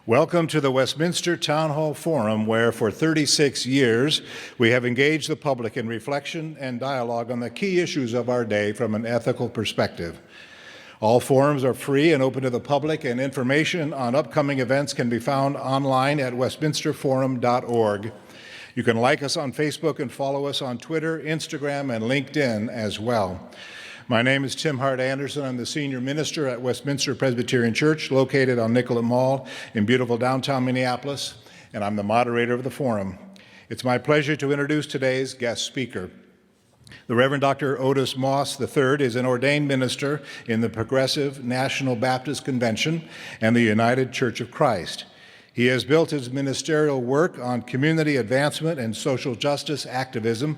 Welcome to the Westminster Town Hall Forum, where for 36 years we have engaged the public in reflection and dialogue on the key issues of our day from an ethical perspective. All forums are free and open to the public, and information on upcoming events can be found online at westminsterforum.org. You can like us on Facebook and follow us on Twitter, Instagram, and LinkedIn as well. My name is Tim Hart Anderson. I'm the senior minister at Westminster Presbyterian Church, located on Nicollet Mall in beautiful downtown Minneapolis, and I'm the moderator of the forum. It's my pleasure to introduce today's guest speaker. The Reverend Dr. Otis Moss III is an ordained minister in the Progressive National Baptist Convention and the United Church of Christ. He has built his ministerial work on community advancement and social justice activism,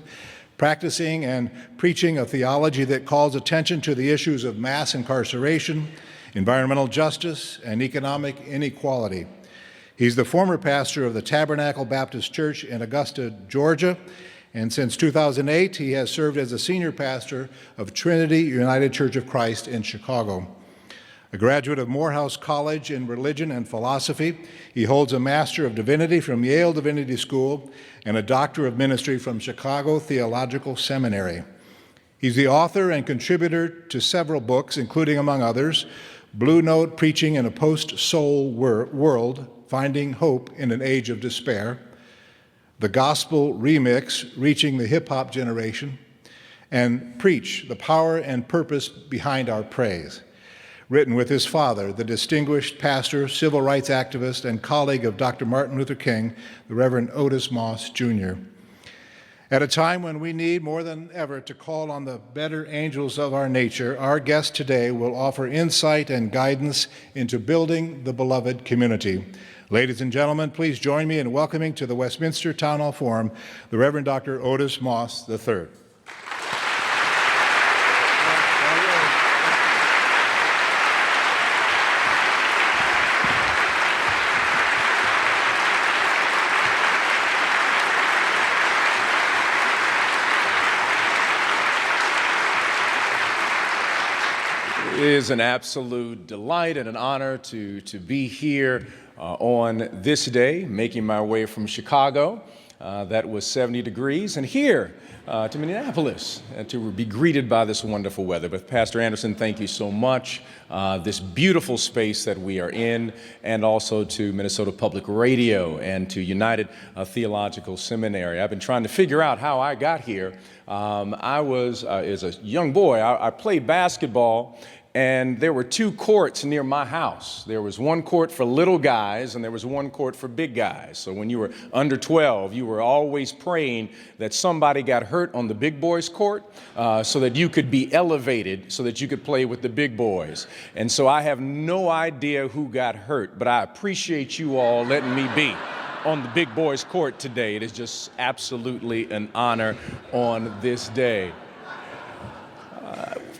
practicing and preaching a theology that calls attention to the issues of mass incarceration, environmental justice, and economic inequality. He's the former pastor of the Tabernacle Baptist Church in Augusta, Georgia, and since 2008, he has served as a senior pastor of Trinity United Church of Christ in Chicago. A graduate of Morehouse College in religion and philosophy, he holds a Master of Divinity from Yale Divinity School and a Doctor of Ministry from Chicago Theological Seminary. He's the author and contributor to several books, including, among others, Blue Note: Preaching in a Post-Soul World, Finding Hope in an Age of Despair, The Gospel Remix: Reaching the Hip-Hop Generation, and Preach: The Power and Purpose Behind Our Praise, written with his father, the distinguished pastor, civil rights activist, and colleague of Dr. Martin Luther King, the Reverend Otis Moss Jr. At a time when we need more than ever to call on the better angels of our nature, our guest today will offer insight and guidance into building the beloved community. Ladies and gentlemen, please join me in welcoming to the Westminster Town Hall Forum the Reverend Dr. Otis Moss III. It is an absolute delight and an honor to be here on this day, making my way from Chicago, that was 70 degrees, and here to Minneapolis, to be greeted by this wonderful weather. But Pastor Anderson, thank you so much. This beautiful space that we are in, and also to Minnesota Public Radio and to United Theological Seminary. I've been trying to figure out how I got here. As a young boy, I played basketball, and there were two courts near my house. There was one court for little guys, and there was one court for big guys. So when you were under 12, you were always praying that somebody got hurt on the big boys' court so that you could be elevated so that you could play with the big boys. And so I have no idea who got hurt, but I appreciate you all letting me be on the big boys' court today. It is just absolutely an honor on this day.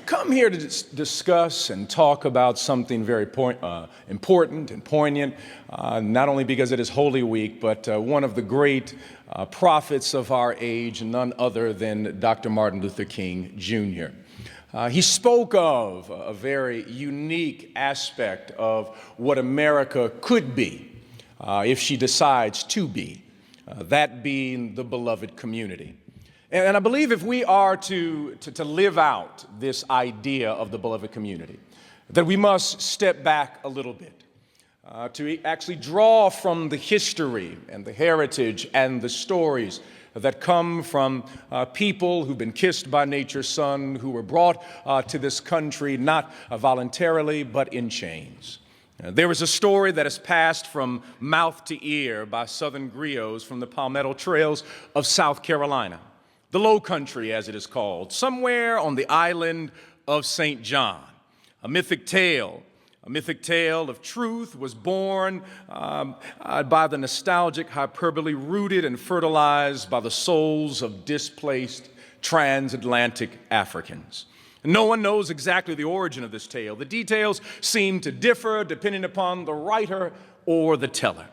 Come here to discuss and talk about something very important and poignant, not only because it is Holy Week, but one of the great prophets of our age, none other than Dr. Martin Luther King, Jr. He spoke of a very unique aspect of what America could be if she decides to be, that being the beloved community. And I believe if we are to live out this idea of the beloved community, that we must step back a little bit to actually draw from the history and the heritage and the stories that come from people who've been kissed by nature's son, who were brought to this country not voluntarily but in chains. There is a story that is passed from mouth to ear by Southern griots from the Palmetto Trails of South Carolina, the Low Country as it is called, somewhere on the island of St. John. A mythic tale of truth was born by the nostalgic hyperbole, rooted and fertilized by the souls of displaced transatlantic Africans. No one knows exactly the origin of this tale. The details seem to differ depending upon the writer or the teller.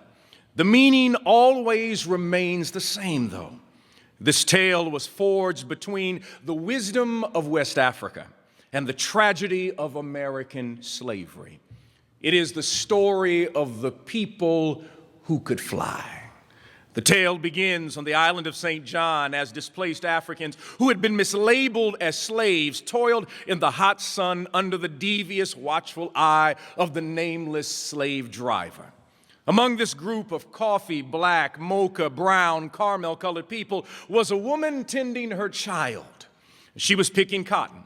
The meaning always remains the same, though. This tale was forged between the wisdom of West Africa and the tragedy of American slavery. It is the story of the people who could fly. The tale begins on the island of St. John as displaced Africans who had been mislabeled as slaves toiled in the hot sun under the devious, watchful eye of the nameless slave driver. Among this group of coffee, black, mocha, brown, caramel-colored people was a woman tending her child. She was picking cotton.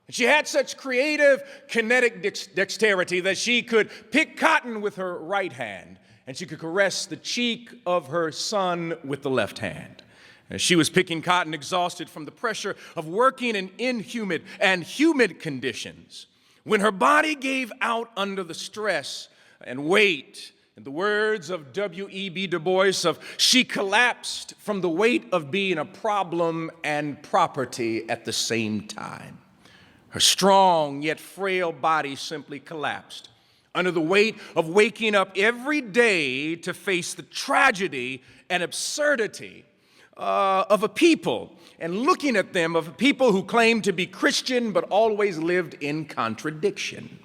She had such creative kinetic dexterity that she could pick cotton with her right hand, and she could caress the cheek of her son with the left hand. As she was picking cotton, exhausted from the pressure of working in inhumid and humid conditions, when her body gave out under the stress and weight, in the words of W.E.B. Du Bois, she collapsed from the weight of being a problem and property at the same time. Her strong yet frail body simply collapsed under the weight of waking up every day to face the tragedy and absurdity of a people, and looking at them of people who claimed to be Christian but always lived in contradiction.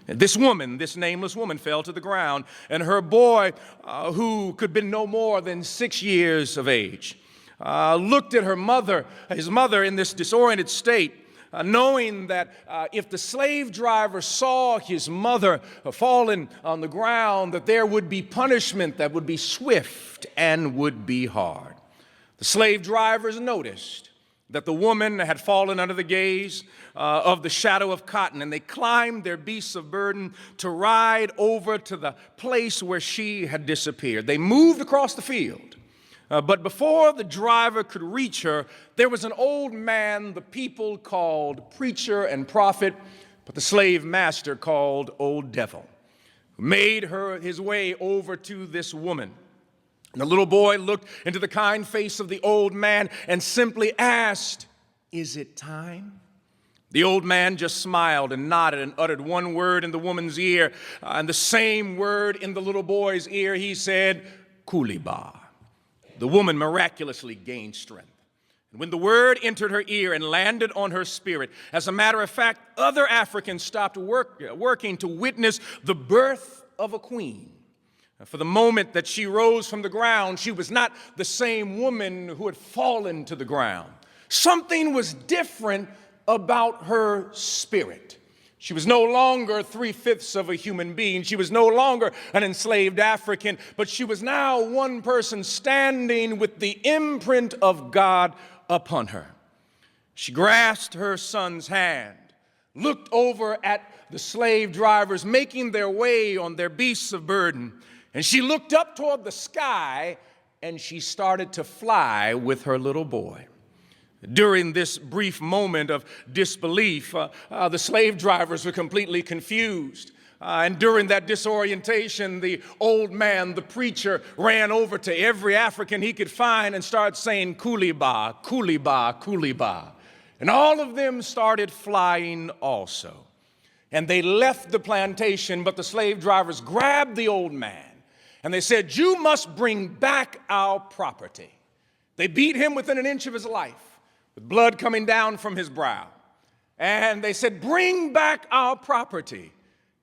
This woman, this nameless woman, fell to the ground, and her boy, who could have been no more than 6 years of age, looked at his mother in this disoriented state, knowing that if the slave driver saw his mother fallen on the ground, that there would be punishment that would be swift and would be hard. The slave drivers noticed that the woman had fallen under the gaze of the shadow of cotton, and they climbed their beasts of burden to ride over to the place where she had disappeared. They moved across the field. But before the driver could reach her, there was an old man the people called preacher and prophet, but the slave master called Old Devil, who made his way over to this woman. And the little boy looked into the kind face of the old man and simply asked, "Is it time?" The old man just smiled and nodded and uttered one word in the woman's ear, and the same word in the little boy's ear. He said, "Kuliba." The woman miraculously gained strength. And when the word entered her ear and landed on her spirit, as a matter of fact, other Africans stopped working to witness the birth of a queen. For the moment that she rose from the ground, she was not the same woman who had fallen to the ground. Something was different about her spirit. She was no longer 3/5 of a human being. She was no longer an enslaved African, but she was now one person standing with the imprint of God upon her. She grasped her son's hand, looked over at the slave drivers making their way on their beasts of burden, and she looked up toward the sky, and she started to fly with her little boy. During this brief moment of disbelief, the slave drivers were completely confused. And during that disorientation, the old man, the preacher, ran over to every African he could find and started saying, "Kuliba, kuliba, kuliba." And all of them started flying also. And they left the plantation, but the slave drivers grabbed the old man and they said, "You must bring back our property." They beat him within an inch of his life, with blood coming down from his brow. And they said, "Bring back our property."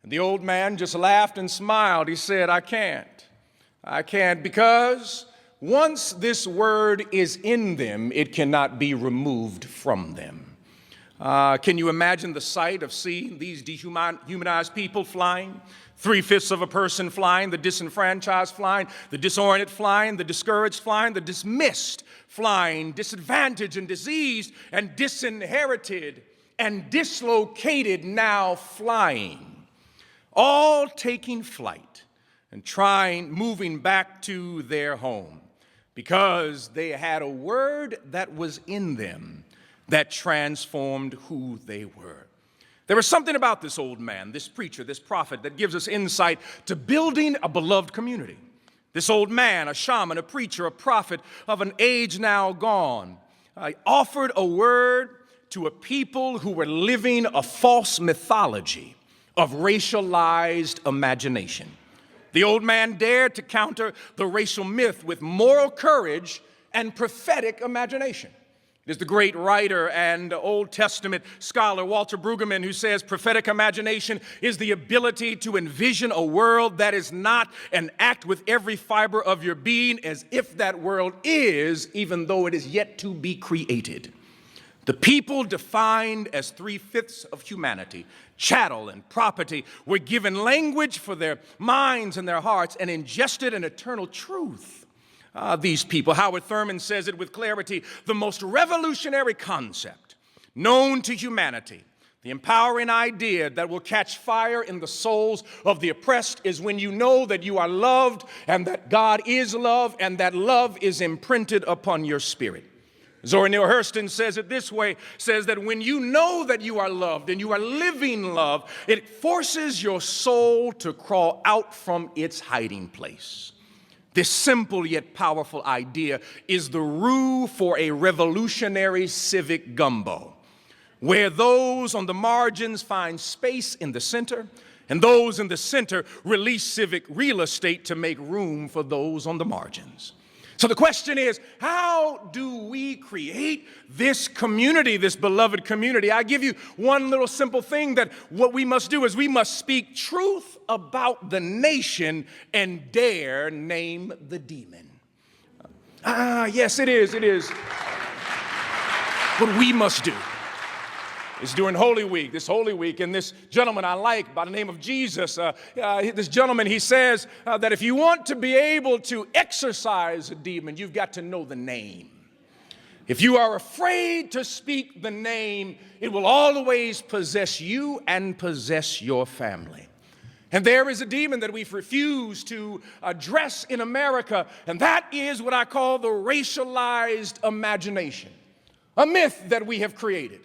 And the old man just laughed and smiled. He said, I can't, because once this word is in them, it cannot be removed from them." Can you imagine the sight of seeing these dehumanized people flying? 3/5 of a person flying, the disenfranchised flying, the disoriented flying, the discouraged flying, the dismissed flying, disadvantaged and diseased and disinherited and dislocated now flying, all taking flight and moving back to their home because they had a word that was in them that transformed who they were. There was something about this old man, this preacher, this prophet, that gives us insight to building a beloved community. This old man, a shaman, a preacher, a prophet of an age now gone, offered a word to a people who were living a false mythology of racialized imagination. The old man dared to counter the racial myth with moral courage and prophetic imagination. It is the great writer and Old Testament scholar Walter Brueggemann who says prophetic imagination is the ability to envision a world that is not and act with every fiber of your being as if that world is, even though it is yet to be created. The people defined as 3/5 of humanity, chattel and property, were given language for their minds and their hearts and ingested an eternal truth. These people, Howard Thurman says it with clarity, the most revolutionary concept known to humanity, the empowering idea that will catch fire in the souls of the oppressed is when you know that you are loved and that God is love and that love is imprinted upon your spirit. Zora Neale Hurston says it this way, says that when you know that you are loved and you are living love, it forces your soul to crawl out from its hiding place. This simple yet powerful idea is the roux for a revolutionary civic gumbo, where those on the margins find space in the center, and those in the center release civic real estate to make room for those on the margins. So the question is, how do we create this community, this beloved community? I give you one little simple thing that what we must do is we must speak truth about the nation and dare name the demon. Yes, it is what we must do. It's during Holy Week, and this gentleman I like by the name of Jesus, this gentleman, he says that if you want to be able to exorcise a demon, you've got to know the name. If you are afraid to speak the name, it will always possess you and possess your family. And there is a demon that we've refused to address in America, and that is what I call the racialized imagination, a myth that we have created,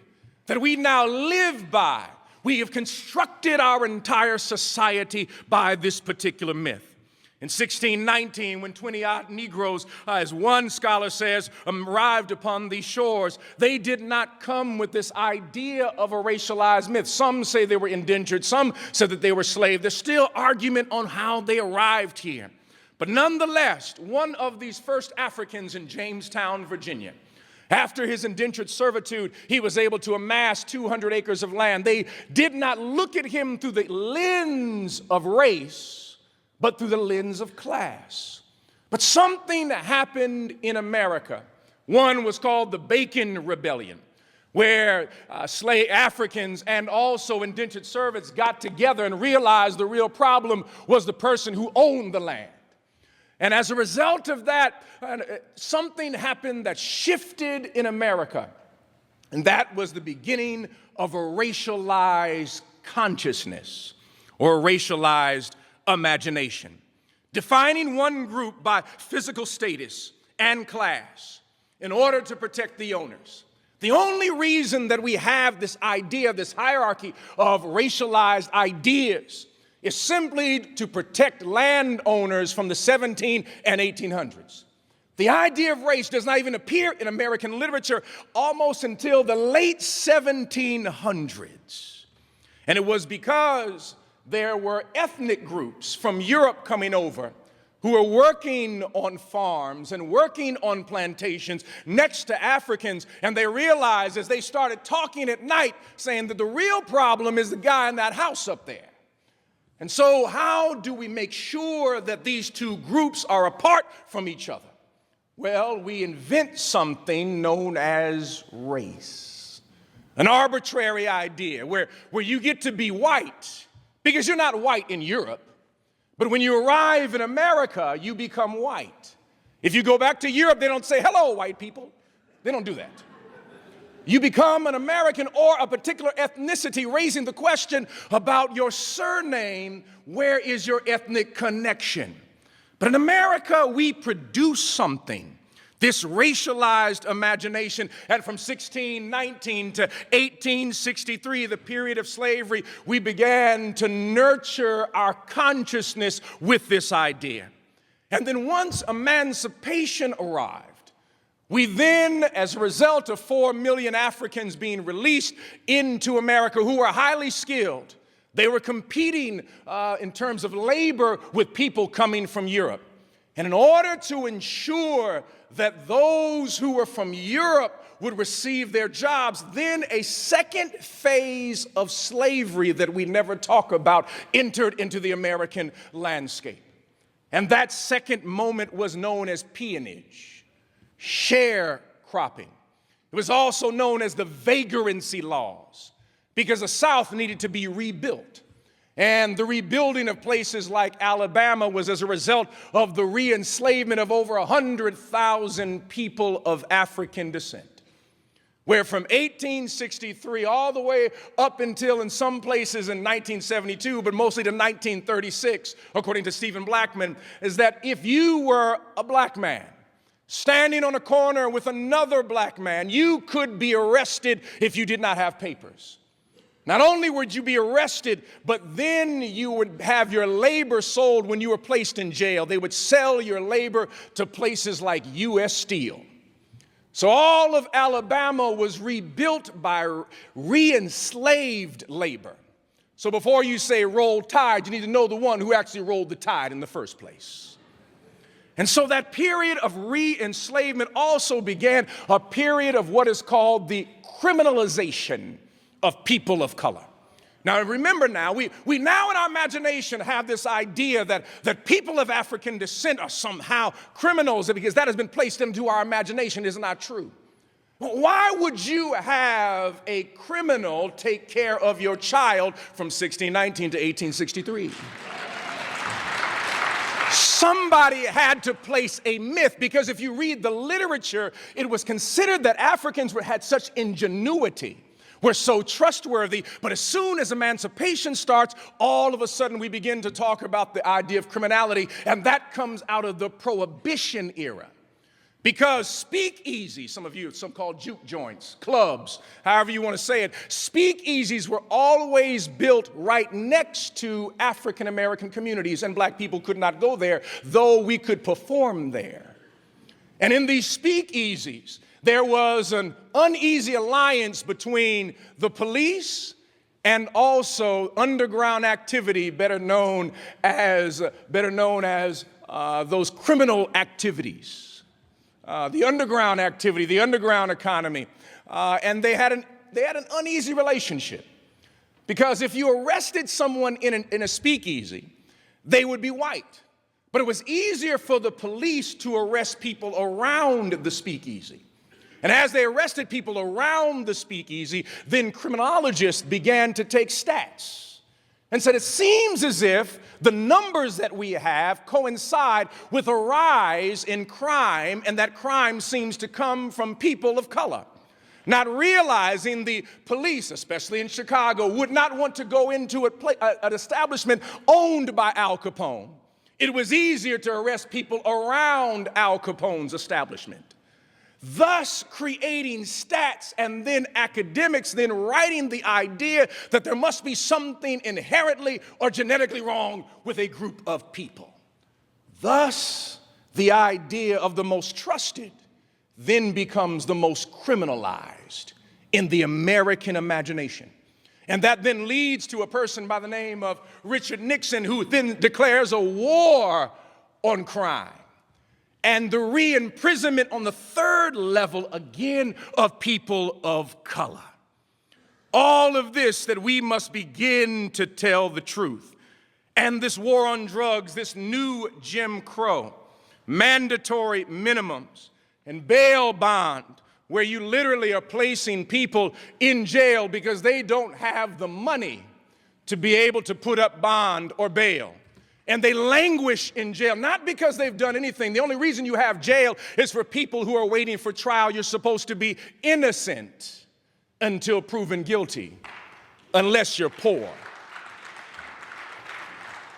that we now live by. We have constructed our entire society by this particular myth. In 1619, when 20-odd Negroes, as one scholar says, arrived upon these shores, they did not come with this idea of a racialized myth. Some say they were indentured, some said that they were slaves. There's still argument on how they arrived here. But nonetheless, one of these first Africans in Jamestown, Virginia, after his indentured servitude, he was able to amass 200 acres of land. They did not look at him through the lens of race, but through the lens of class. But something happened in America. One was called the Bacon Rebellion, where slave Africans and also indentured servants got together and realized the real problem was the person who owned the land. And as a result of that, something happened that shifted in America. And that was the beginning of a racialized consciousness or a racialized imagination, defining one group by physical status and class in order to protect the owners. The only reason that we have this idea, this hierarchy of racialized ideas, is simply to protect landowners from the 1700s and 1800s. The idea of race does not even appear in American literature almost until the late 1700s. And it was because there were ethnic groups from Europe coming over who were working on farms and working on plantations next to Africans, and they realized as they started talking at night, saying that the real problem is the guy in that house up there. And so how do we make sure that these two groups are apart from each other? Well, we invent something known as race, an arbitrary idea where you get to be white because you're not white in Europe, but when you arrive in America, you become white. If you go back to Europe, they don't say, hello, white people. They don't do that. You become an American or a particular ethnicity, raising the question about your surname, where is your ethnic connection? But in America, we produce something, this racialized imagination. And from 1619 to 1863, the period of slavery, we began to nurture our consciousness with this idea. And then once emancipation arrived, we then, as a result of 4 million Africans being released into America who were highly skilled, they were competing in terms of labor with people coming from Europe. And in order to ensure that those who were from Europe would receive their jobs, then a second phase of slavery that we never talk about entered into the American landscape. And that second moment was known as peonage, sharecropping. It was also known as the vagrancy laws, because the South needed to be rebuilt. And the rebuilding of places like Alabama was as a result of the re-enslavement of over 100,000 people of African descent, where from 1863 all the way up until in some places in 1972, but mostly to 1936, according to Stephen Blackman, is that if you were a black man standing on a corner with another black man, you could be arrested if you did not have papers. Not only would you be arrested, but then you would have your labor sold when you were placed in jail. They would sell your labor to places like U.S. Steel. So all of Alabama was rebuilt by re-enslaved labor. So before you say roll tide, you need to know the one who actually rolled the tide in the first place. And so that period of re-enslavement also began a period of what is called the criminalization of people of color. Now remember now, we now in our imagination have this idea that people of African descent are somehow criminals, because that has been placed into our imagination. Is not true. Why would you have a criminal take care of your child from 1619 to 1863? Somebody had to place a myth, because if you read the literature, it was considered that Africans had such ingenuity, we're so trustworthy, but as soon as emancipation starts, all of a sudden we begin to talk about the idea of criminality, and that comes out of the Prohibition era. Because speakeasies, some called juke joints, clubs, however you want to say it, speakeasies were always built right next to African American communities, and black people could not go there, though we could perform there. And in these speakeasies, there was an uneasy alliance between the police and also underground activity, better known as those criminal activities, the underground activity, the underground economy, and they had an uneasy relationship, because if you arrested someone in a speakeasy, they would be white, but it was easier for the police to arrest people around the speakeasy. And as they arrested people around the speakeasy, then criminologists began to take stats and said it seems as if the numbers that we have coincide with a rise in crime, and that crime seems to come from people of color. Not realizing the police, especially in Chicago, would not want to go into an establishment owned by Al Capone. It was easier to arrest people around Al Capone's establishment, thus creating stats, and then academics then writing the idea that there must be something inherently or genetically wrong with a group of people. Thus, the idea of the most trusted then becomes the most criminalized in the American imagination. And that then leads to a person by the name of Richard Nixon, who then declares a war on crime, and the re-imprisonment on the third level again of people of color. All of this that we must begin to tell the truth. And this war on drugs, this new Jim Crow, mandatory minimums, and bail bond, where you literally are placing people in jail because they don't have the money to be able to put up bond or bail. And they languish in jail, not because they've done anything. The only reason you have jail is for people who are waiting for trial. You're supposed to be innocent until proven guilty, unless you're poor.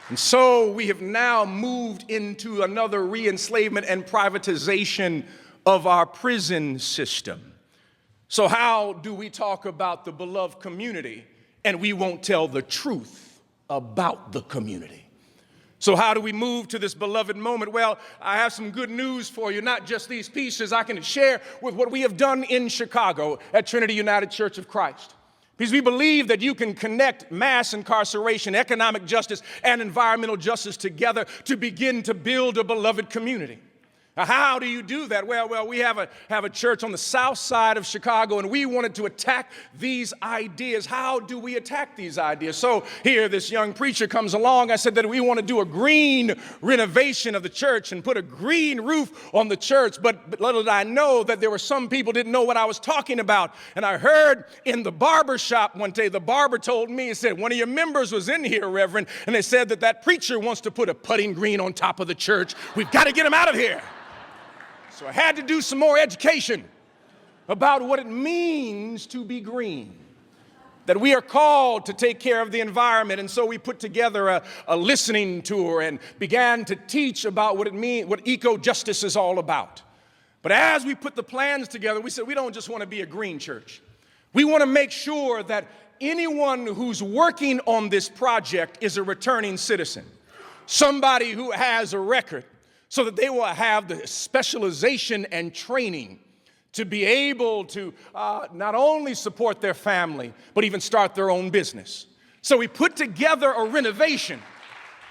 And so we have now moved into another re-enslavement and privatization of our prison system. So how do we talk about the beloved community and we won't tell the truth about the community? So how do we move to this beloved moment? Well, I have some good news for you, not just these pieces. I can share with what we have done in Chicago at Trinity United Church of Christ. Because we believe that you can connect mass incarceration, economic justice, and environmental justice together to begin to build a beloved community. How do you do that? Well, we have a church on the south side of Chicago, and we wanted to attack these ideas. How do we attack these ideas? So here, this young preacher comes along. I said that we want to do a green renovation of the church and put a green roof on the church. But little did I know that there were some people didn't know what I was talking about. And I heard in the barber shop one day, the barber told me, he said, one of your members was in here, Reverend, and they said that preacher wants to put a putting green on top of the church. We've got to get him out of here. So I had to do some more education about what it means to be green, that we are called to take care of the environment. And so we put together a listening tour and began to teach about what it means, what eco-justice is all about. But as we put the plans together, we said we don't just want to be a green church. We want to make sure that anyone who's working on this project is a returning citizen, somebody who has a record, so that they will have the specialization and training to be able to not only support their family, but even start their own business. So we put together a renovation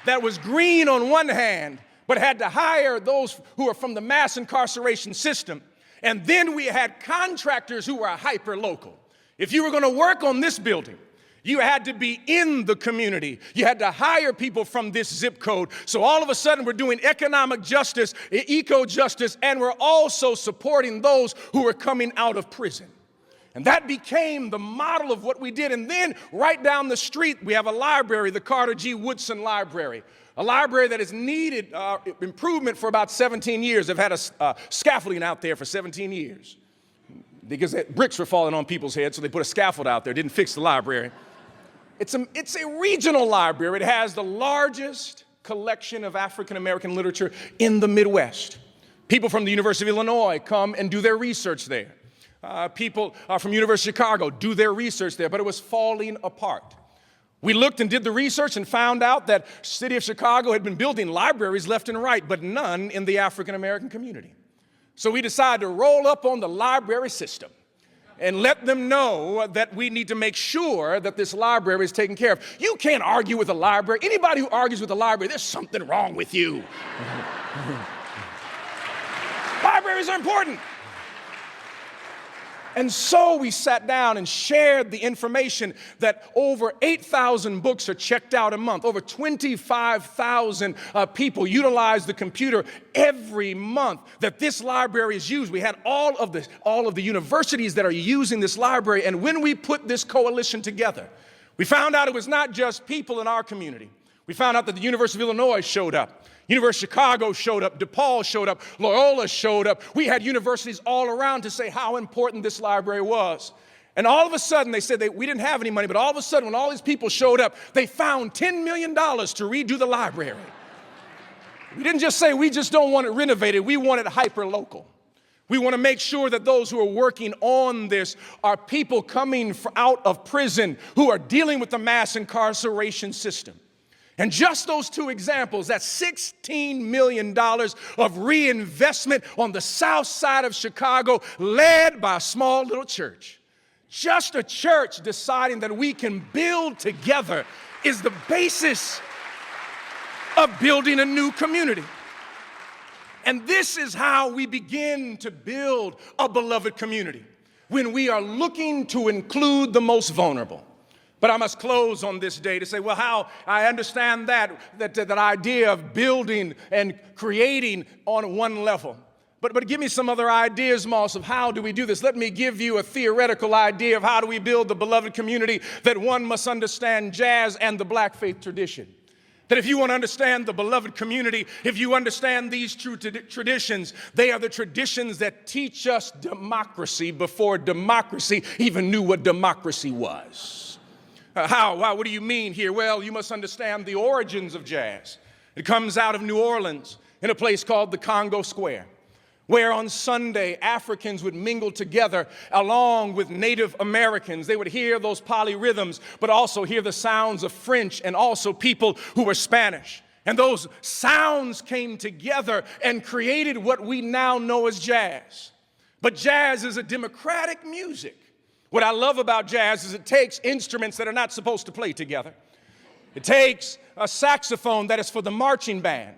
that was green on one hand, but had to hire those who are from the mass incarceration system. And then we had contractors who were hyper-local. If you were going to work on this building, you had to be in the community. You had to hire people from this zip code. So all of a sudden, we're doing economic justice, eco-justice, and we're also supporting those who are coming out of prison. And that became the model of what we did. And then right down the street, we have a library, the Carter G. Woodson Library, a library that has needed improvement for about 17 years. They've had a scaffolding out there for 17 years because bricks were falling on people's heads, so they put a scaffold out there, didn't fix the library. It's a regional library. It has the largest collection of African-American literature in the Midwest. People from the University of Illinois come and do their research there. People from University of Chicago do their research there, but it was falling apart. We looked and did the research and found out that the city of Chicago had been building libraries left and right, but none in the African-American community. So we decided to roll up on the library system and let them know that we need to make sure that this library is taken care of. You can't argue with a library. Anybody who argues with a library, there's something wrong with you. Libraries are important. And so we sat down and shared the information that over 8,000 books are checked out a month. Over 25,000 people utilize the computer every month that this library is used. We had all of the universities that are using this library. And when we put this coalition together, we found out it was not just people in our community. We found out that the University of Illinois showed up. University of Chicago showed up, DePaul showed up, Loyola showed up. We had universities all around to say how important this library was. And all of a sudden, they said we didn't have any money, but all of a sudden, when all these people showed up, they found $10 million to redo the library. We didn't just say we just don't want it renovated, we want it hyper-local. We want to make sure that those who are working on this are people coming out of prison who are dealing with the mass incarceration system. And just those two examples, that's $16 million of reinvestment on the south side of Chicago, led by a small little church. Just a church deciding that we can build together is the basis of building a new community. And this is how we begin to build a beloved community, when we are looking to include the most vulnerable. But I must close on this day to say, well, how I understand that idea of building and creating on one level. But give me some other ideas, Moss, of how do we do this. Let me give you a theoretical idea of how do we build the beloved community, that one must understand jazz and the black faith tradition. That if you want to understand the beloved community, if you understand these true traditions, they are the traditions that teach us democracy before democracy even knew what democracy was. How? What do you mean here? Well, you must understand the origins of jazz. It comes out of New Orleans in a place called the Congo Square, where on Sunday, Africans would mingle together along with Native Americans. They would hear those polyrhythms, but also hear the sounds of French and also people who were Spanish. And those sounds came together and created what we now know as jazz. But jazz is a democratic music. What I love about jazz is it takes instruments that are not supposed to play together. It takes a saxophone that is for the marching band.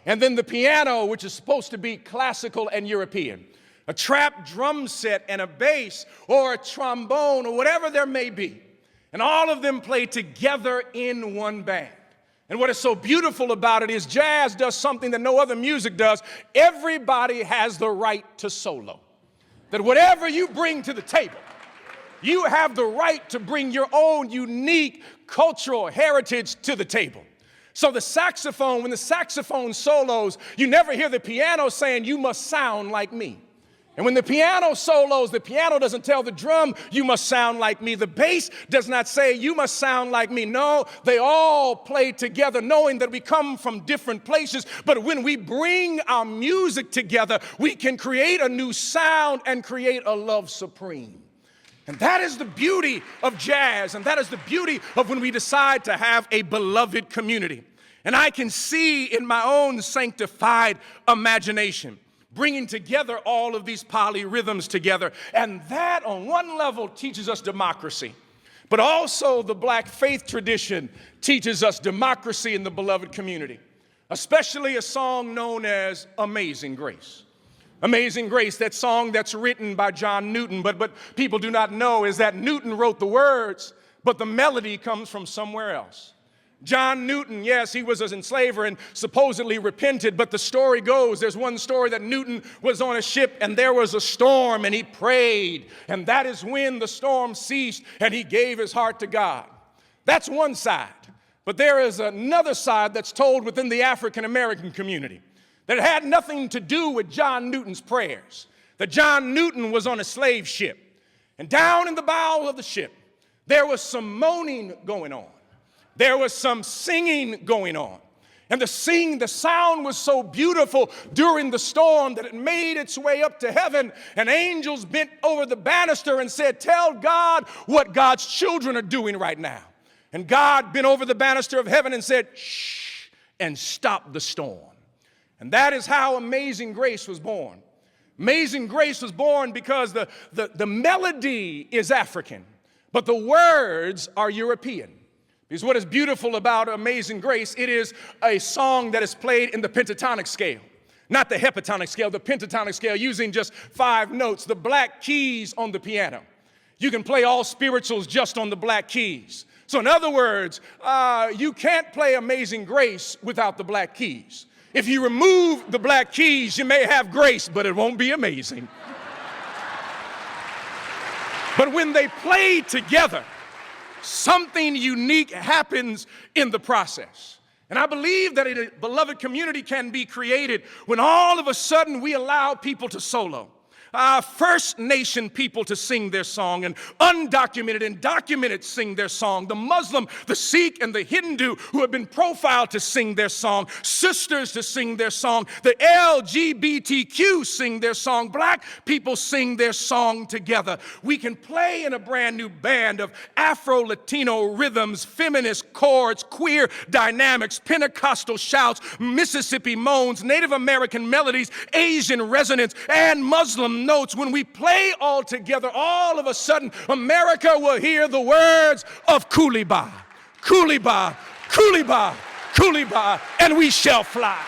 and then the piano, which is supposed to be classical and European, a trap drum set and a bass or a trombone or whatever there may be. And all of them play together in one band. And what is so beautiful about it is jazz does something that no other music does. Everybody has the right to solo. That whatever you bring to the table, you have the right to bring your own unique cultural heritage to the table. So the saxophone, when the saxophone solos, you never hear the piano saying, you must sound like me. And when the piano solos, the piano doesn't tell the drum, you must sound like me. The bass does not say, you must sound like me. No, they all play together, knowing that we come from different places. But when we bring our music together, we can create a new sound and create a love supreme. And that is the beauty of jazz, and that is the beauty of when we decide to have a beloved community. And I can see in my own sanctified imagination bringing together all of these polyrhythms together. And that, on one level, teaches us democracy. But also the black faith tradition teaches us democracy in the beloved community, especially a song known as Amazing Grace. Amazing Grace, that song that's written by John Newton, but what people do not know is that Newton wrote the words, but the melody comes from somewhere else. John Newton, yes, he was an enslaver and supposedly repented, but the story goes, there's one story that Newton was on a ship and there was a storm and he prayed, and that is when the storm ceased and he gave his heart to God. That's one side, but there is another side that's told within the African American community that it had nothing to do with John Newton's prayers, that John Newton was on a slave ship, and down in the bow of the ship, there was some moaning going on. There was some singing going on. And the sound was so beautiful during the storm that it made its way up to heaven, and angels bent over the banister and said, tell God what God's children are doing right now. And God bent over the banister of heaven and said, shh, and stopped the storm. And that is how Amazing Grace was born. Amazing Grace was born because the melody is African, but the words are European. Because what is beautiful about Amazing Grace, it is a song that is played in the pentatonic scale, not the heptatonic scale, the pentatonic scale, using just 5 notes, the black keys on the piano. You can play all spirituals just on the black keys. So in other words, you can't play Amazing Grace without the black keys. If you remove the black keys, you may have grace, but it won't be amazing. But when they play together, something unique happens in the process. And I believe that a beloved community can be created when all of a sudden we allow people to solo. First Nation people to sing their song, and undocumented and documented sing their song. The Muslim, the Sikh, and the Hindu who have been profiled to sing their song. Sisters to sing their song. The LGBTQ sing their song. Black people sing their song together. We can play in a brand new band of Afro-Latino rhythms, feminist chords, queer dynamics, Pentecostal shouts, Mississippi moans, Native American melodies, Asian resonance, and Muslim notes. When we play all together, all of a sudden, America will hear the words of Kuliba, Kuliba, Kuliba, Kuliba, and we shall fly.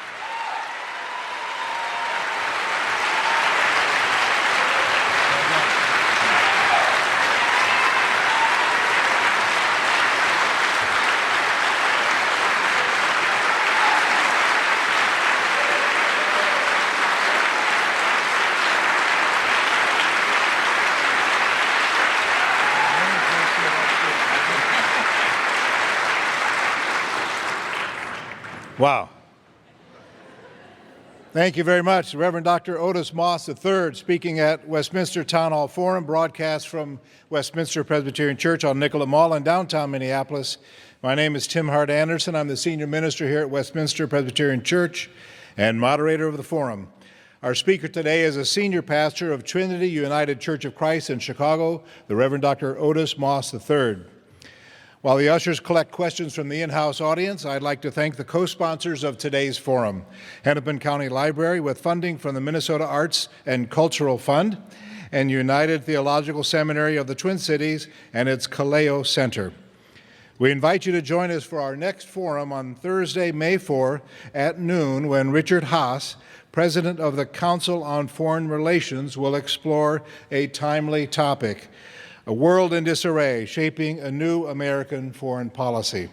Wow. Thank you very much. Reverend Dr. Otis Moss III, speaking at Westminster Town Hall Forum, broadcast from Westminster Presbyterian Church on Nicollet Mall in downtown Minneapolis. My name is Tim Hart Anderson. I'm the senior minister here at Westminster Presbyterian Church and moderator of the forum. Our speaker today is a senior pastor of Trinity United Church of Christ in Chicago, the Reverend Dr. Otis Moss III. While the ushers collect questions from the in-house audience, I'd like to thank the co-sponsors of today's forum, Hennepin County Library with funding from the Minnesota Arts and Cultural Fund, and United Theological Seminary of the Twin Cities and its Kaleo Center. We invite you to join us for our next forum on Thursday, May 4 at noon, when Richard Haas, President of the Council on Foreign Relations, will explore a timely topic, a world in disarray, shaping a new American foreign policy.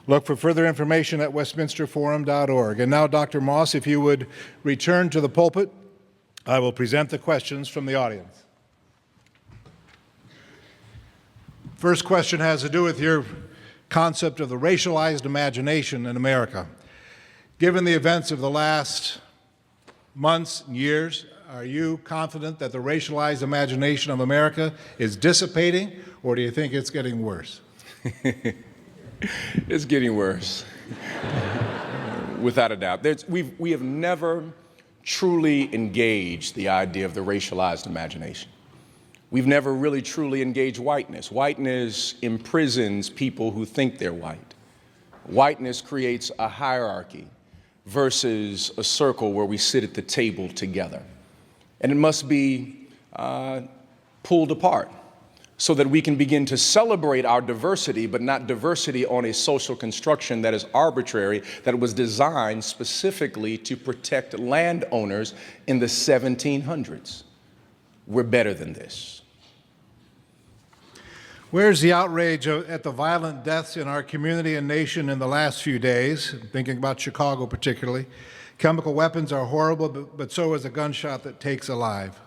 Look for further information at westminsterforum.org. And now, Dr. Moss, if you would return to the pulpit, I will present the questions from the audience. First question has to do with your concept of the racialized imagination in America. Given the events of the last months and years, are you confident that the racialized imagination of America is dissipating, or do you think it's getting worse? It's getting worse, without a doubt. We have never truly engaged the idea of the racialized imagination. We've never really truly engaged whiteness. Whiteness imprisons people who think they're white. Whiteness creates a hierarchy versus a circle where we sit at the table together. And it must be pulled apart so that we can begin to celebrate our diversity, but not diversity on a social construction that is arbitrary, that was designed specifically to protect landowners in the 1700s. We're better than this. Where's the outrage at the violent deaths in our community and nation in the last few days? Thinking about Chicago particularly. Chemical weapons are horrible, but so is a gunshot that takes a life.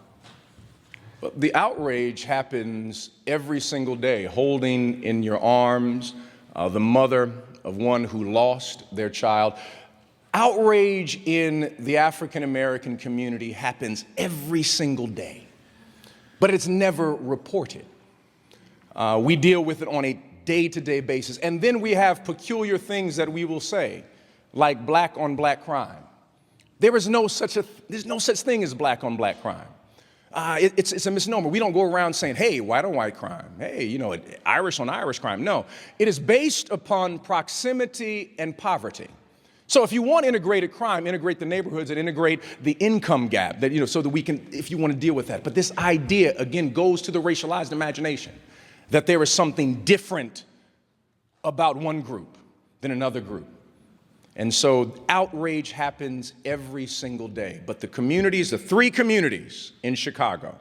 The outrage happens every single day, holding in your arms the mother of one who lost their child. Outrage in the African American community happens every single day, but it's never reported. We deal with it on a day-to-day basis. And then we have peculiar things that we will say, like black on black crime. There's no such thing as black on black crime. It's a misnomer. We don't go around saying, hey, white on white crime. Hey, Irish on Irish crime. No, it is based upon proximity and poverty. So if you want integrated crime, integrate the neighborhoods and integrate the income gap, so that we can, if you want to deal with that. But this idea, again, goes to the racialized imagination, that there is something different about one group than another group. And so outrage happens every single day. But the three communities in Chicago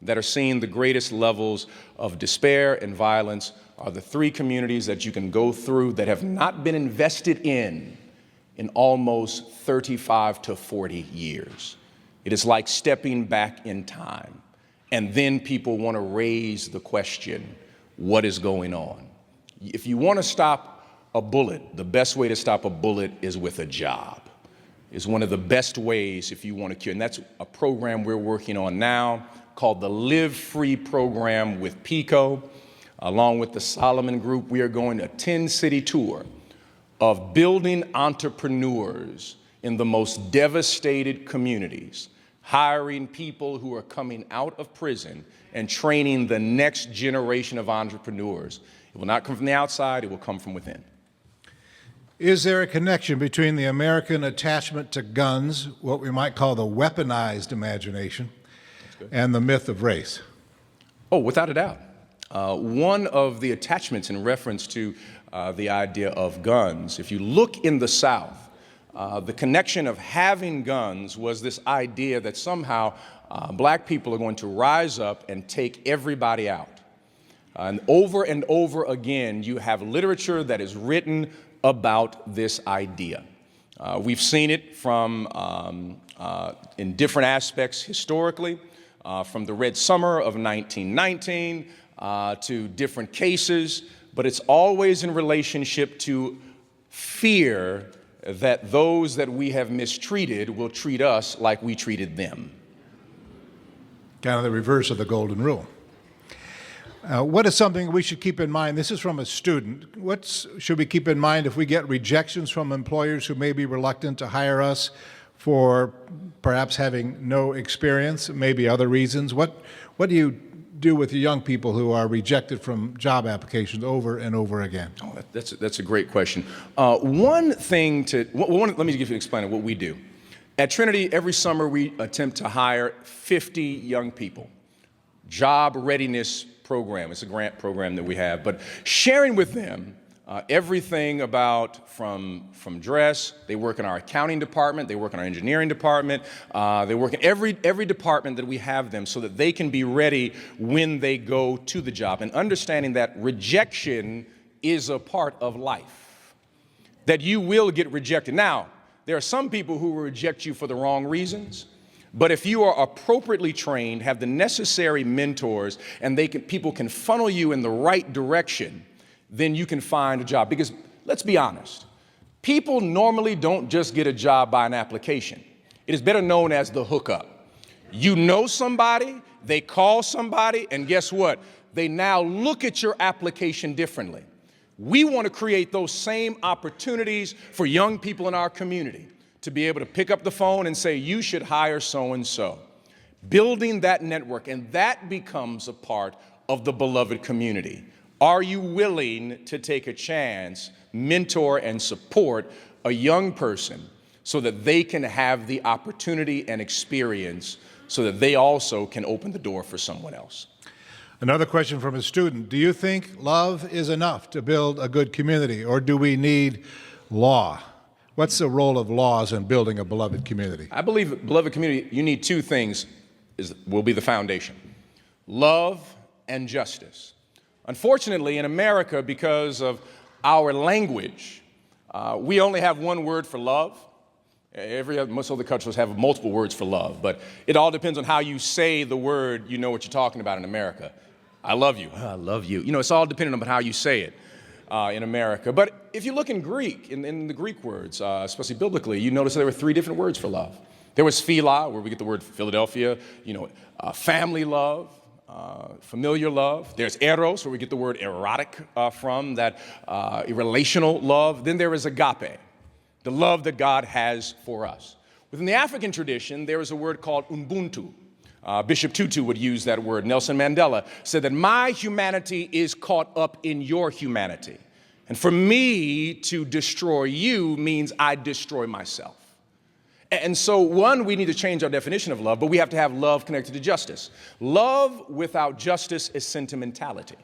that are seeing the greatest levels of despair and violence are the three communities that you can go through that have not been invested in almost 35 to 40 years. It is like stepping back in time. And then people want to raise the question, what is going on? If you want to stop a bullet, the best way to stop a bullet is with a job. It's one of the best ways if you want to cure. And that's a program we're working on now called the Live Free program with PICO. Along with the Solomon Group, we are going a 10-city tour of building entrepreneurs in the most devastated communities, hiring people who are coming out of prison and training the next generation of entrepreneurs. It will not come from the outside, it will come from within. Is there a connection between the American attachment to guns, what we might call the weaponized imagination, and the myth of race? Oh, without a doubt. One of the attachments in reference to the idea of guns, if you look in the South, the connection of having guns was this idea that somehow black people are going to rise up and take everybody out. And over again, you have literature that is written about this idea. We've seen it from in different aspects historically, from the Red Summer of 1919 to different cases, but it's always in relationship to fear that those that we have mistreated will treat us like we treated them. Kind of the reverse of the golden rule. What is something we should keep in mind? This is from a student. What should we keep in mind if we get rejections from employers who may be reluctant to hire us for perhaps having no experience, maybe other reasons? What do you do with the young people who are rejected from job applications over and over again? Oh, that's a great question. Let me explain what we do. At Trinity, every summer we attempt to hire 50 young people. Job readiness program. It's a grant program that we have, but sharing with them Everything about from dress. They work in our accounting department. They work in our engineering department. They work in every department that we have them so that they can be ready when they go to the job. And understanding that rejection is a part of life, that you will get rejected. Now, there are some people who will reject you for the wrong reasons. But if you are appropriately trained, have the necessary mentors, and people can funnel you in the right direction, then you can find a job. Because let's be honest, people normally don't just get a job by an application. It is better known as the hookup. You know somebody, they call somebody, and guess what? They now look at your application differently. We want to create those same opportunities for young people in our community to be able to pick up the phone and say, you should hire so-and-so. Building that network, and that becomes a part of the beloved community. Are you willing to take a chance, mentor and support a young person so that they can have the opportunity and experience so that they also can open the door for someone else? Another question from a student. Do you think love is enough to build a good community, or do we need law? What's the role of laws in building a beloved community? I believe, beloved community, you need two things will be the foundation: love and justice. Unfortunately, in America, because of our language, we only have one word for love. Most other countries have multiple words for love, but it all depends on how you say the word. You know what you're talking about in America. I love you. I love you. You know, it's all dependent on how you say it in America. But if you look in Greek, in the Greek words, especially biblically, you notice there were 3 different words for love. There was philia, where we get the word Philadelphia, family love, familiar love. There's eros, where we get the word erotic from, that relational love. Then there is agape, the love that God has for us. Within the African tradition, there is a word called Ubuntu. Bishop Tutu would use that word. Nelson Mandela said that my humanity is caught up in your humanity. And for me to destroy you means I destroy myself. And so, one, we need to change our definition of love, but we have to have love connected to justice. Love without justice is sentimentality.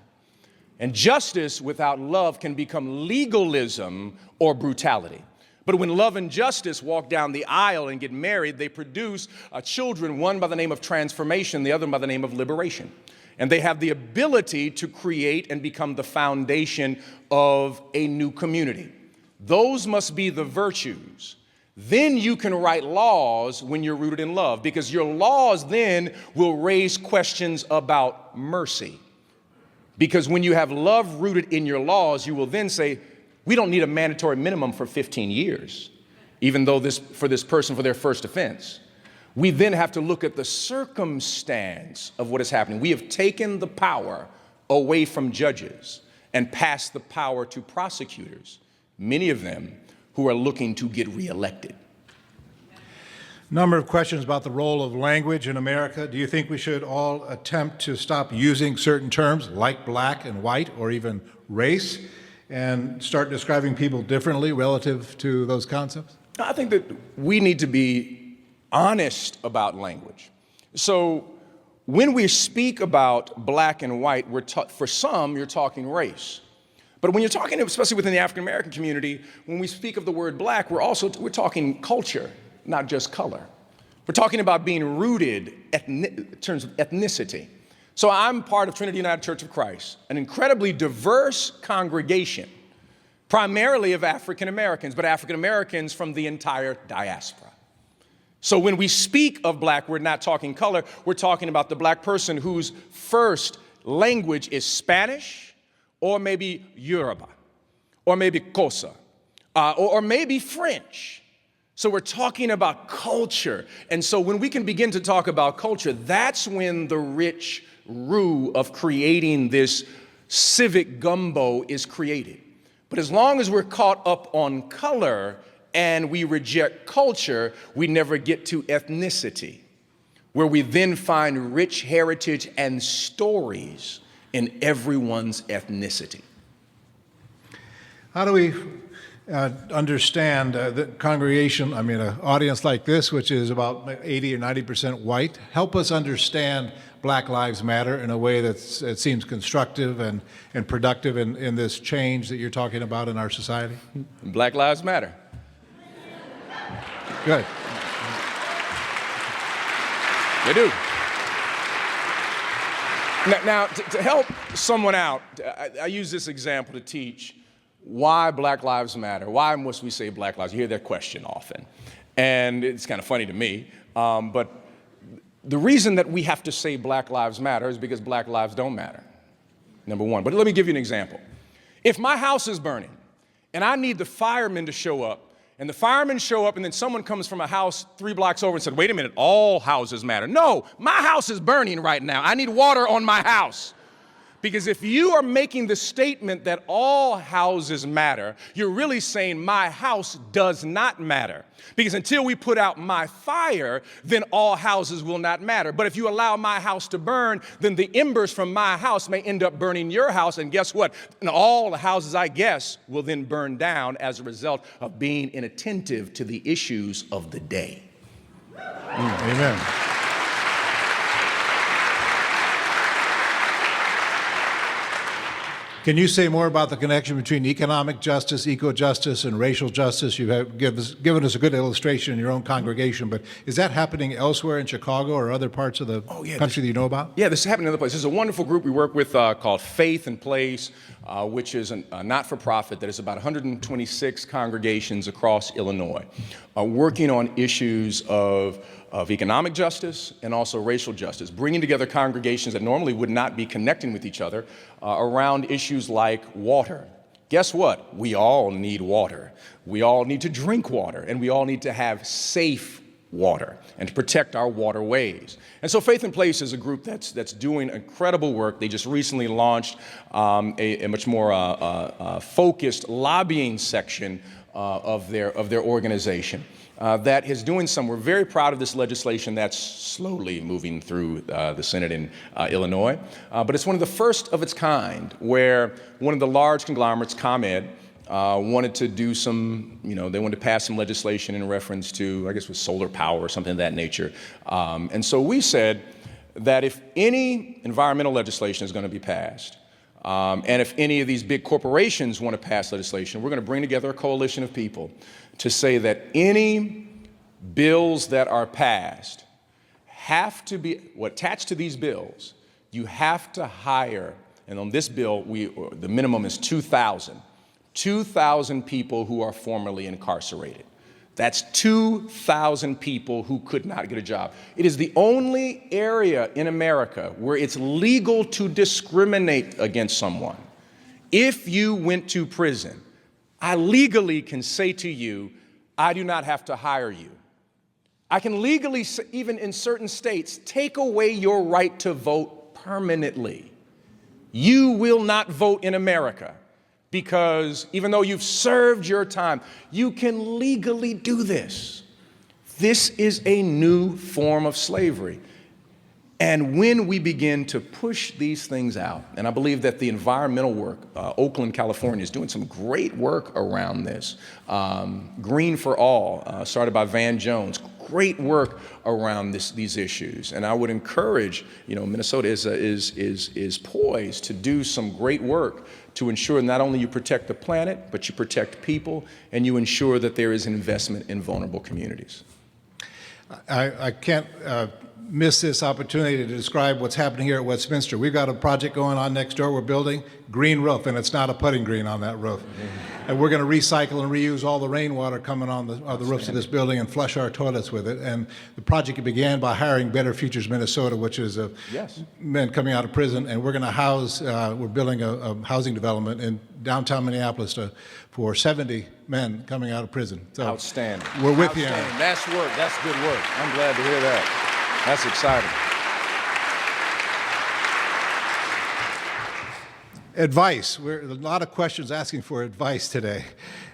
And justice without love can become legalism or brutality. But when love and justice walk down the aisle and get married, they produce children, one by the name of transformation, the other by the name of liberation. And they have the ability to create and become the foundation of a new community. Those must be the virtues. Then you can write laws when you're rooted in love, because your laws then will raise questions about mercy. Because when you have love rooted in your laws, you will then say, we don't need a mandatory minimum for 15 years, even though for this person for their first offense. We then have to look at the circumstance of what is happening. We have taken the power away from judges and passed the power to prosecutors, many of them who are looking to get reelected. Number of questions about the role of language in America. Do you think we should all attempt to stop using certain terms like black and white, or even race, and start describing people differently relative to those concepts? I think that we need to be honest about language. So when we speak about black and white, for some, you're talking race. But when you're talking, especially within the African American community, when we speak of the word black, we're talking culture, not just color. We're talking about being rooted in terms of ethnicity. So I'm part of Trinity United Church of Christ, an incredibly diverse congregation, primarily of African Americans, but African Americans from the entire diaspora. So when we speak of black, we're not talking color, we're talking about the black person whose first language is Spanish, or maybe Yoruba, or maybe Kosa, or maybe French. So we're talking about culture. And so when we can begin to talk about culture, that's when the rich roux of creating this civic gumbo is created. But as long as we're caught up on color and we reject culture, we never get to ethnicity, where we then find rich heritage and stories in everyone's ethnicity. How do we understand the congregation, an audience like this, which is about 80 or 90% white, help us understand Black Lives Matter in a way that seems constructive and productive in this change that you're talking about in our society? Black Lives Matter. Good. They do. Now, to help someone out, I use this example to teach why Black Lives Matter. Why must we say Black Lives? You hear that question often. And it's kind of funny to me. But the reason that we have to say Black Lives Matter is because Black lives don't matter, number one. But let me give you an example. If my house is burning and I need the firemen to show up, and the firemen show up, and then someone comes from a house 3 blocks over and said, wait a minute, all houses matter. No, my house is burning right now. I need water on my house. Because if you are making the statement that all houses matter, you're really saying my house does not matter. Because until we put out my fire, then all houses will not matter. But if you allow my house to burn, then the embers from my house may end up burning your house. And guess what? And all the houses, I guess, will then burn down as a result of being inattentive to the issues of the day. Amen. Can you say more about the connection between economic justice, eco-justice, and racial justice? You have given us a good illustration in your own congregation, but is that happening elsewhere in Chicago or other parts of the country that you know about? Yeah, this is happening in other places. There's a wonderful group we work with called Faith and Place, which is a not-for-profit that is about 126 congregations across Illinois, working on issues of economic justice and also racial justice, bringing together congregations that normally would not be connecting with each other around issues like water. Guess what? We all need water. We all need to drink water, and we all need to have safe water and to protect our waterways. And so Faith in Place is a group that's doing incredible work. They just recently launched a much more focused lobbying section of their organization. That is doing some. We're very proud of this legislation that's slowly moving through the Senate in Illinois. But it's one of the first of its kind where one of the large conglomerates, ComEd, wanted to do some, they wanted to pass some legislation in reference to, I guess, with solar power or something of that nature. And so we said that if any environmental legislation is going to be passed, and if any of these big corporations want to pass legislation, we're going to bring together a coalition of people to say that any bills that are passed have to be, attached to these bills, you have to hire, and on this bill, the minimum is 2,000 people who are formerly incarcerated. That's 2,000 people who could not get a job. It is the only area in America where it's legal to discriminate against someone. If you went to prison, I legally can say to you, I do not have to hire you. I can legally, even in certain states, take away your right to vote permanently. You will not vote in America because even though you've served your time, you can legally do this. This is a new form of slavery. And when we begin to push these things out, and I believe that the environmental work, Oakland, California is doing some great work around this. Green for All, started by Van Jones, great work around these issues. And I would encourage, Minnesota is poised to do some great work to ensure not only you protect the planet, but you protect people, and you ensure that there is investment in vulnerable communities. I can't miss this opportunity to describe what's happening here at Westminster. We've got a project going on next door. We're building green roof, and it's not a putting green on that roof. And we're going to recycle and reuse all the rainwater coming on the roofs of this building and flush our toilets with it. And the project began by hiring Better Futures Minnesota, which is men coming out of prison, and we're going to house, we're building a housing development in downtown Minneapolis for 70 men coming out of prison. So outstanding. We're with you. That's work. That's good work. I'm glad to hear that. That's exciting. Advice. A lot of questions asking for advice today.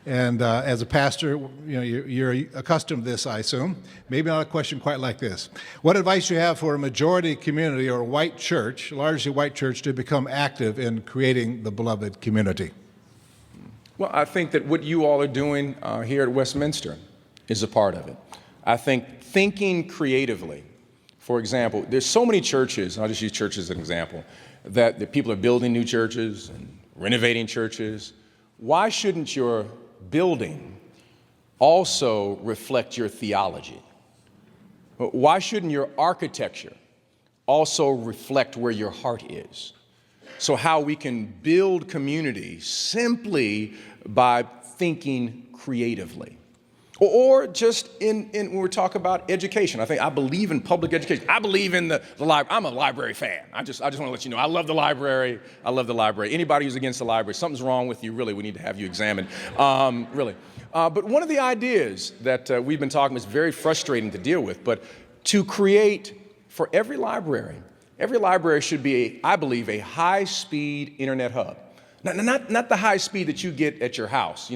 And as a pastor, you're accustomed to this, I assume. Maybe not a question quite like this. What advice do you have for a majority community or a white church, largely white church, to become active in creating the beloved community? Well, I think that what you all are doing here at Westminster is a part of it. I think thinking creatively For example, there's so many churches, and I'll just use churches as an example, that people are building new churches and renovating churches. Why shouldn't your building also reflect your theology? Why shouldn't your architecture also reflect where your heart is? So how we can build community simply by thinking creatively. Or just when we talk about education. I believe in public education. I believe in the library. I'm a library fan. I just want to let you know, I love the library. I love the library. Anybody who's against the library, something's wrong with you, really. We need to have you examined, really. But one of the ideas that we've been talking about is very frustrating to deal with, but to create for every library should be, I believe, a high-speed internet hub. Not the high speed that you get at your house.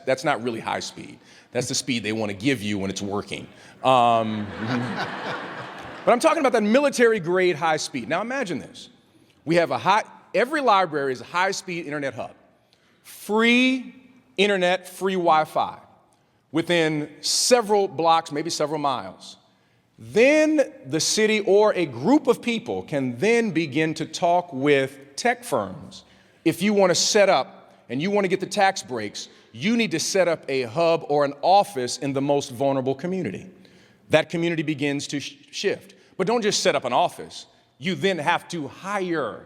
That's not really high speed. That's the speed they want to give you when it's working. But I'm talking about that military-grade high speed. Now imagine this. We have every library is a high-speed internet hub. Free internet, free Wi-Fi within several blocks, maybe several miles. Then the city or a group of people can then begin to talk with tech firms. If you want to set up and you want to get the tax breaks, you need to set up a hub or an office in the most vulnerable community. That community begins to shift. But don't just set up an office. You then have to hire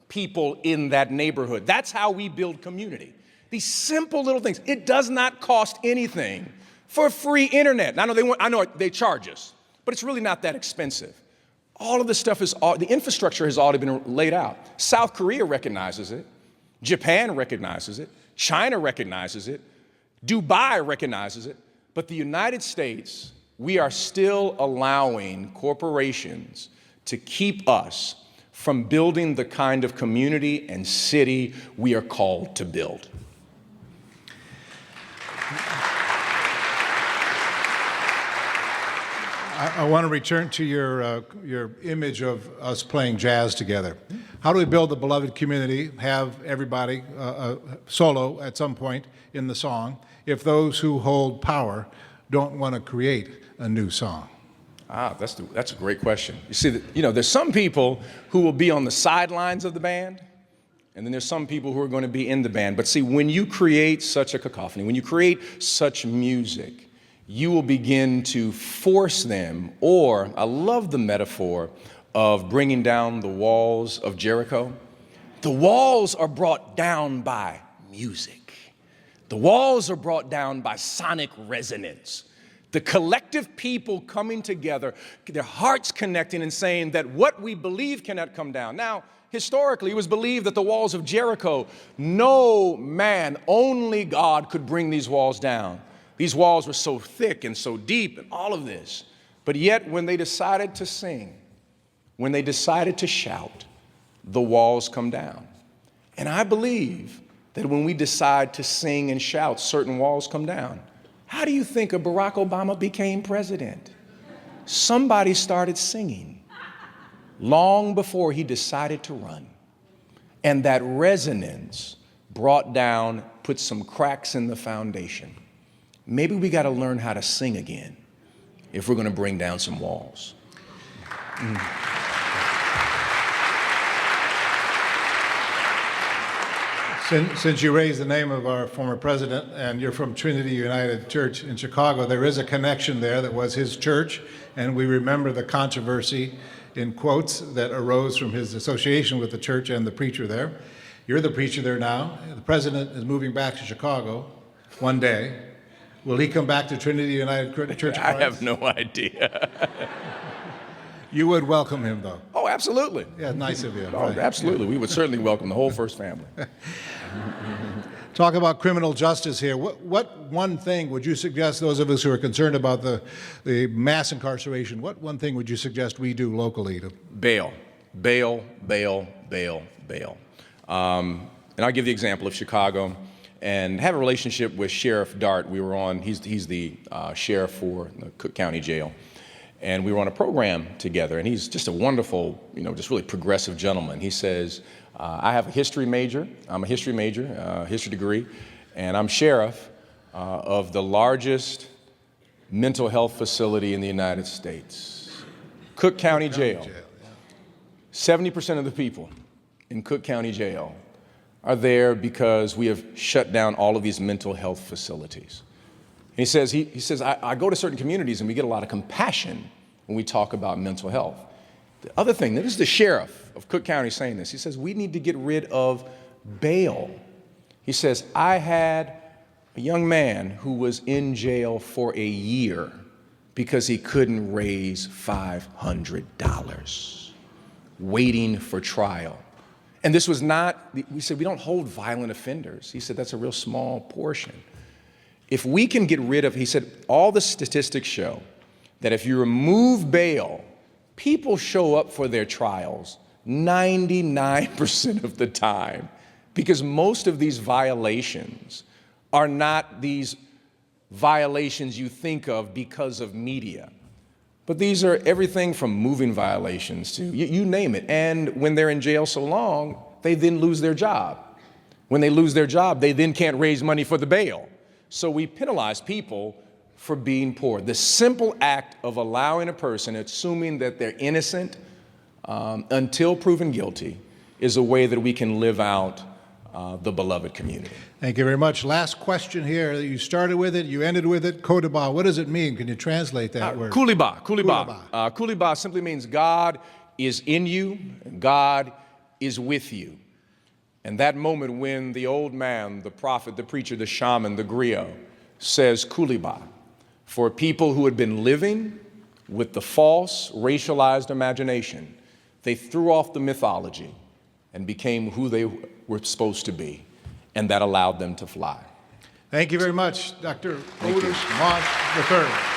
people in that neighborhood. That's how we build community. These simple little things. It does not cost anything for free internet. I know they charge us, but it's really not that expensive. All of this stuff the infrastructure has already been laid out. South Korea recognizes it. Japan recognizes it. China recognizes it. Dubai recognizes it. But the United States, we are still allowing corporations to keep us from building the kind of community and city we are called to build. I want to return to your image of us playing jazz together. How do we build the beloved community, have everybody solo at some point in the song, if those who hold power don't want to create a new song? That's a great question. You see, there's some people who will be on the sidelines of the band, and then there's some people who are going to be in the band. But see, when you create such a cacophony, when you create such music, you will begin to force them, or I love the metaphor of bringing down the walls of Jericho. The walls are brought down by music. The walls are brought down by sonic resonance. The collective people coming together, their hearts connecting and saying that what we believe cannot come down. Now, historically, it was believed that the walls of Jericho, no man, only God could bring these walls down. These walls were so thick and so deep and all of this. But yet, when they decided to sing, when they decided to shout, the walls come down. And I believe that when we decide to sing and shout, certain walls come down. How do you think Barack Obama became president? Somebody started singing long before he decided to run. And that resonance put some cracks in the foundation. Maybe we got to learn how to sing again if we're going to bring down some walls. Since you raised the name of our former president and you're from Trinity United Church in Chicago, there is a connection there that was his church, and we remember the controversy in quotes that arose from his association with the church and the preacher there. You're the preacher there now. The president is moving back to Chicago one day. Will he come back to Trinity United Church of Christ? I have no idea. You would welcome him, though. Oh, absolutely. Yeah, nice of you. Oh, Right. absolutely. We would certainly welcome the whole First family. Talk about criminal justice here. What one thing would you suggest, those of us who are concerned about the mass incarceration, what one thing would you suggest we do locally to Bail. Bail, bail, bail, bail. And I'll give the example of Chicago. And have a relationship with Sheriff Dart. We were on, he's the sheriff for the Cook County Jail. And we were on a program together, and he's just a wonderful, just really progressive gentleman. He says, I have a history major. I'm a history major, history degree, and I'm sheriff of the largest mental health facility in the United States. Cook County Jail. Yeah. 70% of the people in Cook County Jail are there because we have shut down all of these mental health facilities. He says, I go to certain communities and we get a lot of compassion when we talk about mental health. The other thing, this is the sheriff of Cook County saying this. He says, we need to get rid of bail. He says, I had a young man who was in jail for a year because he couldn't raise $500 waiting for trial. And this was not, we said, we don't hold violent offenders. He said, that's a real small portion. If we can get rid of, he said, all the statistics show that if you remove bail, people show up for their trials 99% of the time, because most of these violations are not these violations you think of because of media. But these are everything from moving violations to you name it. And when they're in jail so long, they then lose their job. When they lose their job, they then can't raise money for the bail. So we penalize people for being poor. The simple act of allowing a person, assuming that they're innocent until proven guilty, is a way that we can live out the beloved community. Thank you very much. Last question here. You started with it, you ended with it. Koba, what does it mean? Can you translate that word? Kuliba. Kuliba simply means God is in you, and God is with you. And that moment when the old man, the prophet, the preacher, the shaman, the griot, says kuliba, for people who had been living with the false, racialized imagination, they threw off the mythology and became who they were supposed to be, and that allowed them to fly. Thank you very much, Dr. Otis Moss III.